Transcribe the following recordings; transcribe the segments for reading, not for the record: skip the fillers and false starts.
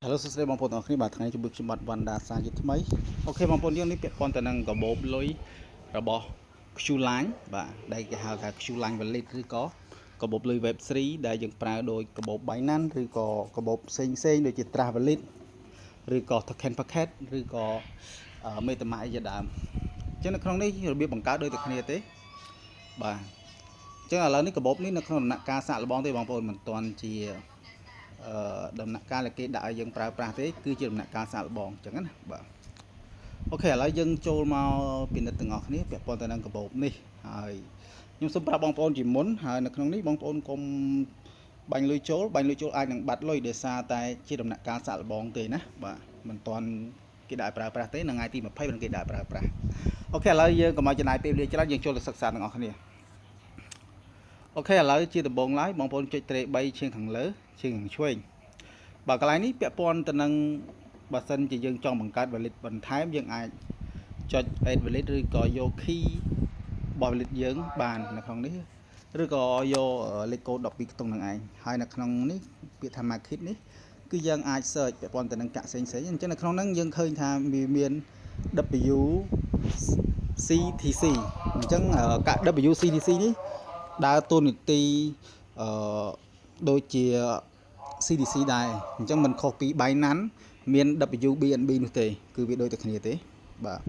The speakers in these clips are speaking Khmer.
Hello សួស្តីបងប្អូនទាំងអស់គ្នាបាទថ្ងៃនេះជួបខ្ញុំបាទវណ្ណដាសាជាថ្មីអូខេបងប្អូនយើងនេះពាក់ព័ន្ធទៅនឹងកាបូបលុយរបស់ Q Line បាទដែលគេហៅថា Q Line Wallet ឬក៏កាបូបលុយ Web3 ដែលយើងប្រើដោយកាបូប Binance ឬក៏កាបូបផ្សេងដូចជា Trust Wallet ឬក៏ Token Packet ឬក៏ MetaMask ជាដើមអញ្ចឹងនៅក្នុងនេះរបៀបបង្កើតដូចតែគ្នាទេបាទអញ្ចឹងឥឡូវនេះកាបូបនេះនៅក្នុងដំណាក់កាលសាកល្បងទេបងប្អូនមិនទាន់ជាដំណាក់កាលដែលគេដាក់ឲ្យយើងប្រើប្រាស់ទេគឺជាដំណាក់កាលសាកល្បងអញ្ចឹងណាបាទអូខេឥឡូវយើងចូលមកពិនិត្យទាំងអស់គ្នាពាក់ព័ន្ធទៅនឹងកាបូបនេះហើយខ្ញុំសូមប្រាប់បងប្អូនជាមុនហើយនៅក្នុងនេះបងប្អូនកុំបាញ់លុយចូលអាចនឹងបាត់លុយដោយសារតែជាដំណាក់កាលសាកល្បងទេណាបាទមិនទាន់គេដាក់ប្រើប្រាស់ទេនៅថ្ងៃទី20មិនគេដាក់ប្រើប្រាស់អូខេឥឡូវយើងកុំឲ្យចំណាយពេលវេលាច្រើនយើងចូលទៅសិក្សាទាំងអស់គ្នាអូខេឥឡូវជាដំបូងឡើយបងប្អូនចុចត្រេ3ឈៀងខាងលើឈៀងខាងឆ្វេងបាទកន្លែងនេះពាក់ព័ន្ធទៅនឹងបើសិនជាយើងចង់បង្កើត wallet បន្ថែមយើងអាចចុច add wallet ឬក៏យក key របស់ wallet យើងបាននៅក្នុងនេះឬក៏យកលេខកូដ12ខ្ទង់នឹងឯងហើយនៅក្នុងនេះពាក្យថា market នេះគឺយើងអាច search ពាក់ព័ន្ធទៅនឹងកាក់ផ្សេងអញ្ចឹងនៅក្នុងហ្នឹងយើងឃើញថាវាមាន WCTC អញ្ចឹងកាក់ WCTC នេះដើរតួនាទីដូចជា CDC ដែរអញ្ចឹងមិនខុសពី Binance មាន WBNB នោះទេគឺវាដូចតែគ្នាទេបាទ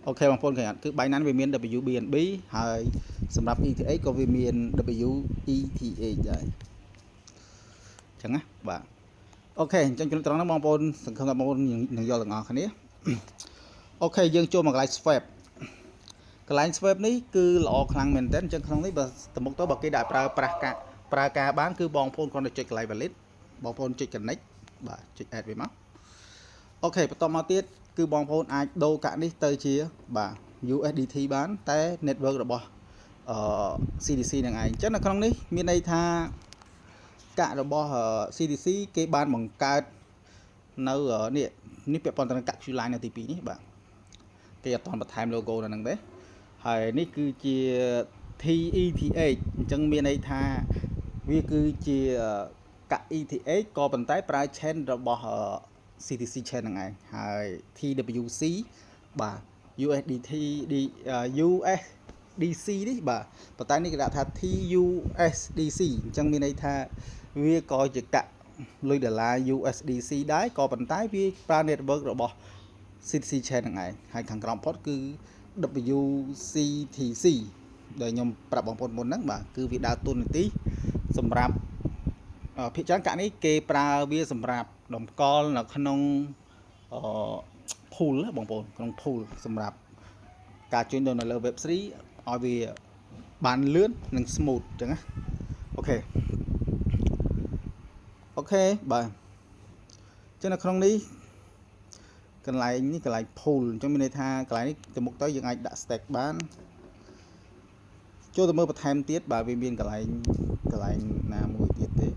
អូខេបងប្អូនឃើញអត់គឺ Binance វាមាន WBNB ហើយសម្រាប់ ETH ក៏វាមាន WETH ដែរអញ្ចឹងណាបាទអូខេអញ្ចឹងចំណុចត្រង់ហ្នឹងបងប្អូនសង្ឃឹមថាបងប្អូននឹងយល់ទាំងអស់គ្នាអូខេយើងចូលមកកន្លែង swap កន្លែង swap នេះគឺល្អខ្លាំងមែនទែនអញ្ចឹងក្នុងនេះបើទៅមុខទៅបើគេដាក់ប្រើការបានគឺបងប្អូនគ្រាន់តែចុចកន្លែង wallet បងប្អូនចុច connect បាទចុច add វាមកអូខេបន្តមកទៀតគឺបងប្អូនអាចដូរកាក់នេះទៅជាបាទ USDT បានតែ network របស់CDC នឹងឯងអញ្ចឹងនៅក្នុងនេះមានន័យថាកាក់របស់ CDC គេបានបង្កើតនៅនេះពាក់ព័ន្ធទៅនឹងកាក់ Q Line នៅទី2នេះបាទគេអត់ទាន់បន្ថែម logo នៅហ្នឹងទេហើយនេះគឺជា TETH អញ្ចឹងមានន័យថាវាគឺជាកាក់ ETH ក៏ប៉ុន្តែប្រើ chain របស់ CTC chain ហ្នឹងឯងហើយ TWC បាទ USDC នេះបាទប៉ុន្តែនេះគេដាក់ថា TUSDC អញ្ចឹងមានន័យថាវាក៏ជាកាក់លុយដុល្លារ USDC ដែរក៏ប៉ុន្តែវាប្រើ network របស់ CTC chain ហ្នឹងឯងហើយខាងក្រោមផុតគឺ WCTC ដែលខ្ញុំប្រាប់បងប្អូនមុនហ្នឹងបាទគឺវាដើរតួនាទីសម្រាប់ភាគច្រើនកាក់នេះគេប្រើវាសម្រាប់តម្កល់នៅក្នុងpool បងប្អូនក្នុង pool សម្រាប់ការជួញដូរនៅលើ Web3 ឲ្យវាបានលឿននិង smooth អញ្ចឹងណាអូខេបាទអញ្ចឹងនៅក្នុងនេះកន្លែងនេះកន្លែង pool អញ្ចឹងមានន័យថាកន្លែងនេះទៅមុខទៅយើងអាចដាក់ stack បានចូលទៅមើលបន្ថែមទៀតបាទវាមានកន្លែងណាមួយទៀតទេ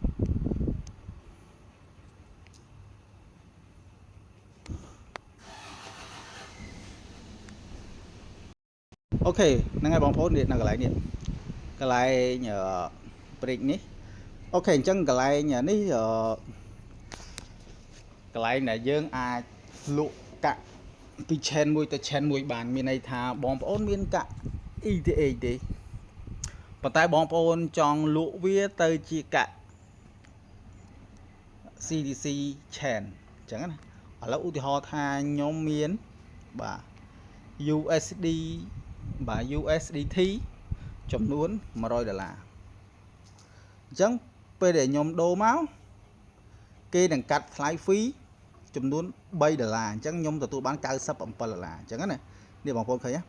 អូខេហ្នឹងហើយបងប្អូននេះនៅកន្លែងនេះកន្លែងbreak នេះអូខេអញ្ចឹងកន្លែងនេះកន្លែងដែលយើងអាចលក់កាក់ពី chain មួយទៅ chain មួយបានមានន័យថាបងប្អូនមានកាក់ ETH ទេប៉ុន្តែបងប្អូនចង់លក់វាទៅជាកាក់ CDC chain អញ្ចឹងណាឥឡូវឧទាហរណ៍ថាខ្ញុំមានបាទ USD បាទ USDT ចំនួន$100អញ្ចឹងពេលដែលខ្ញុំដូរមកគេនឹងកាត់ថ្លៃ fee ចំនួន$3អញ្ចឹងខ្ញុំទទួលបាន$97អញ្ចឹងណានេះបងប្អូនឃើញ$100អ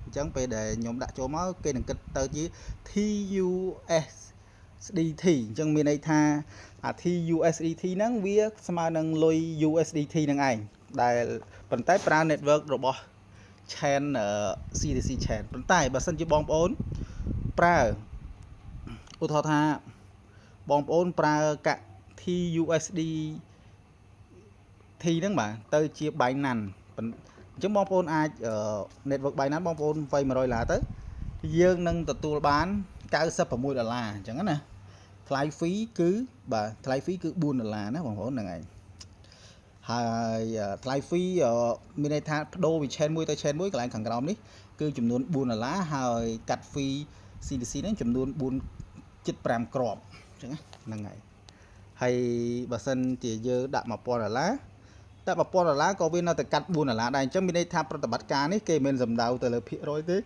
ញ្ចឹងពេលដែលខ្ញុំដាក់ចូលមកគេនឹងគិតទៅជា TUSDT អញ្ចឹងមានន័យថាអា TUSDT ហ្នឹងវាស្មើនឹងលុយ USDT ហ្នឹងឯងដែលប៉ុន្តែប្រើ network របស់ chain CDC chain ប៉ុន្តែបើសិនជាបងប្អូនប្រើឧទាហរណ៍ថាបងប្អូនប្រើកាក់ TUSD T ហ្នឹងបាទទៅជា Binance ចឹងបងប្អូនអាច network Binance បងប្អូនវៃ$100ទៅយើងនឹងទទួលបាន$96អញ្ចឹងណាថ្លៃ fee គឺបាទថ្លៃ fee គឺ$4ណាបងប្អូនហ្នឹងឯងហើយថ្លៃ fee មានន័យថាបដូរពី chain មួយទៅ chain មួយកន្លែងខាងក្រោមនេះគឺចំនួន$4ហើយកាត់ fee CDC ហ្នឹងចំនួន4.5គ្រាប់អញ្ចឹងហ្នឹងហើយហើយបើសិនជាយើងដាក់$1000តែ$1000ក៏វានៅតែកាត់$4ដែរអញ្ចឹងមានន័យថាប្រតិបត្តិការនេះគេមិនសំដៅទៅលើភាគរយទេ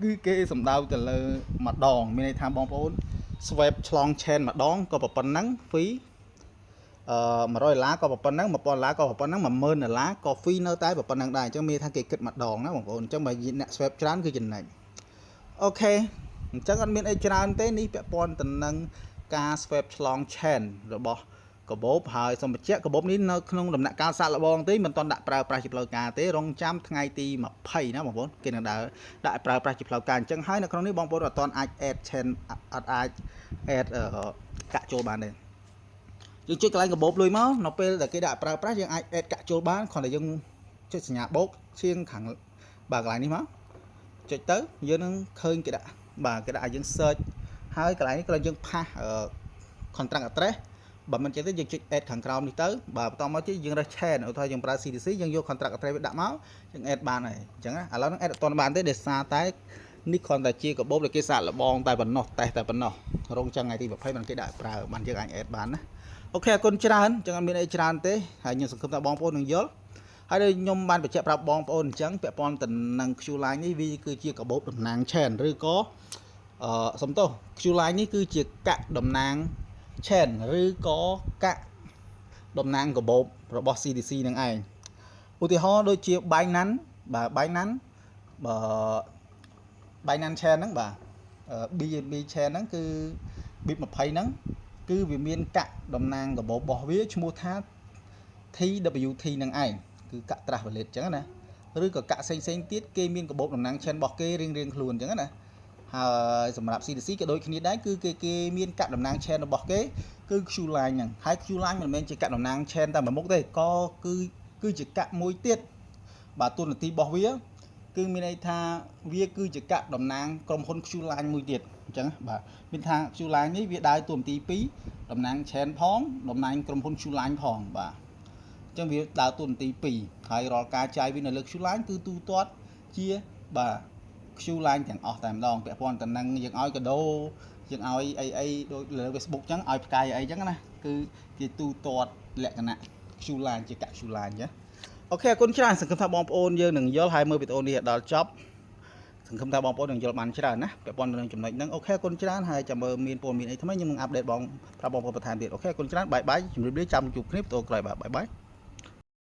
គឺគេសំដៅទៅលើម្ដងមានន័យថាបងប្អូន swap ឆ្លង chain ម្ដងក៏ប៉ុណ្ណឹង fee $100ក៏ប៉ុណ្ណឹង$1000ក៏ប៉ុណ្ណឹង$10000ក៏ fee នៅតែប៉ុណ្ណឹងដែរអញ្ចឹងមានថាគេគិតម្ដងណាបងប្អូនអញ្ចឹងបើអ្នក swap ច្រើនគឺចំណេញអូខេអញ្ចឹងអត់មានអីច្រើនទេនេះពាក់ព័ន្ធទៅនឹងការ swap ឆ្លង chain របស់កាបូបហើយសូមបញ្ជាក់កាបូបនេះនៅក្នុងដំណាក់កាលសាកល្បងទេមិនទាន់ដាក់ប្រើប្រាស់ជាផ្លូវការទេរងចាំថ្ងៃទី20ណាបងប្អូនគេនឹងដាក់ប្រើប្រាស់ជាផ្លូវការអញ្ចឹងហើយនៅក្នុងនេះបងប្អូនអត់ទាន់អាច add chain អត់អាច add កាក់ចូលបានទេយើងចុចកន្លែងកាបូបលុយមកនៅពេលដែលគេដាក់ប្រើប្រាស់យើងអាច add កាក់ចូលបានគ្រាន់តែយើងចុចសញ្ញាបូកជាងខាងបាទកន្លែងនេះមកចុចទៅយើងនឹងឃើញគេដាក់បាទគេដាក់ឲ្យយើង search ហើយកន្លែងនេះគឺយើងផាសcontract address បើមិនចឹងទេយើងចុច add ខាងក្រោមនេះទៅបាទបន្តមកទៀតយើងរើស chain ឧទាហរណ៍យើងប្រើ CDC យើងយក contract address វាដាក់មកយើង add បានហើយអញ្ចឹងណាឥឡូវនឹង add អត់ទាន់បានទេដោយសារតែនេះគ្រាន់តែជាកាបូបដែលគេសាកល្បងតែប៉ុណ្ណោះតែប៉ុណ្ណោះរងចាំថ្ងៃទី20មិនគេដាក់ប្រើបានយើងអាច add បានណាអូខេអរគុណច្រើនអញ្ចឹងអត់មានអីច្រើនទេហើយខ្ញុំសង្ឃឹមថាបងប្អូននឹងយល់ហើយដូចខ្ញុំបានបញ្ជាក់ប្រាប់បងប្អូនអញ្ចឹងពាក់ព័ន្ធទៅនឹង Q line នេះវាគឺជាកាបូបតំណាង chain ឬក៏សំទោស Q line នេះគឺជាកាក់តំណាង chain ឬក៏កាក់តំណាងកាបូបរបស់ CDC នឹងឯងឧទាហរណ៍ដូចជា Binance បាទ Binance Binance chain ហ្នឹងបាទ BNB chain ហ្នឹងគឺ BIP20 ហ្នឹងគឺវាមានកាក់តំណាងកាបូបរបស់វាឈ្មោះថា TWT នឹងឯងគឺកាក់ Trust Wallet អញ្ចឹងណាឬក៏កាក់ផ្សេងទៀតគេមានកាបូបតំណាង chain របស់គេរៀងខ្លួនអញ្ចឹងណាហើយសម្រាប់ CDC ក៏ដូចគ្នាដែរគឺគេមានកាក់តំណាង chain របស់គេគឺ Q line ហ្នឹងហើយ Q line មិនមែនជាកាក់តំណាង chain តែមួយមុខទេក៏គឺជាកាក់មួយទៀតបាទទូនាទីរបស់វាគឺមានន័យថាវាគឺជាកាក់តំណាងក្រុមហ៊ុន Q line មួយទៀតអញ្ចឹងបាទមានថា Q line នេះវាដើរតួនាទី2តំណាង chain ផងតំណាងក្រុមហ៊ុន Q line ផងបាទអញ្ចឹងវាដើរតួនាទី2ហើយរាល់ការចាយវានៅលើ Q line គឺទូទាត់ជាបាទ Q line ទាំងអស់តែម្ដងពាក់ព័ន្ធទៅនឹងយើងឲ្យកាដូយើងឲ្យអីដូចលើ Facebook អញ្ចឹងឲ្យផ្កាយអីអញ្ចឹងណាគឺជាទូទាត់លក្ខណៈ Q line ជាកាក់ Q line អញ្ចឹងអូខេអរគុណច្រើនសង្ឃឹមថាបងប្អូនយើងនឹងយល់ហើយមើលវីដេអូនេះដល់ចប់សង្ឃឹមថាបងប្អូននឹងយល់បានច្រើនណាពាក់ព័ន្ធនឹងចំណុចហ្នឹងអូខេអរគុណច្រើនហើយចាំមើលមានព័ត៌មានអីថ្មីខ្ញុំនឹងអាប់ដេតបងប្រាប់បងប្អូនបន្ថែមទៀតអូខេអរគុណច្រើនបាយបាយជម្រាបលាចាំជួបគ្នាវីដេអូក្រោយបាទបាយបាយ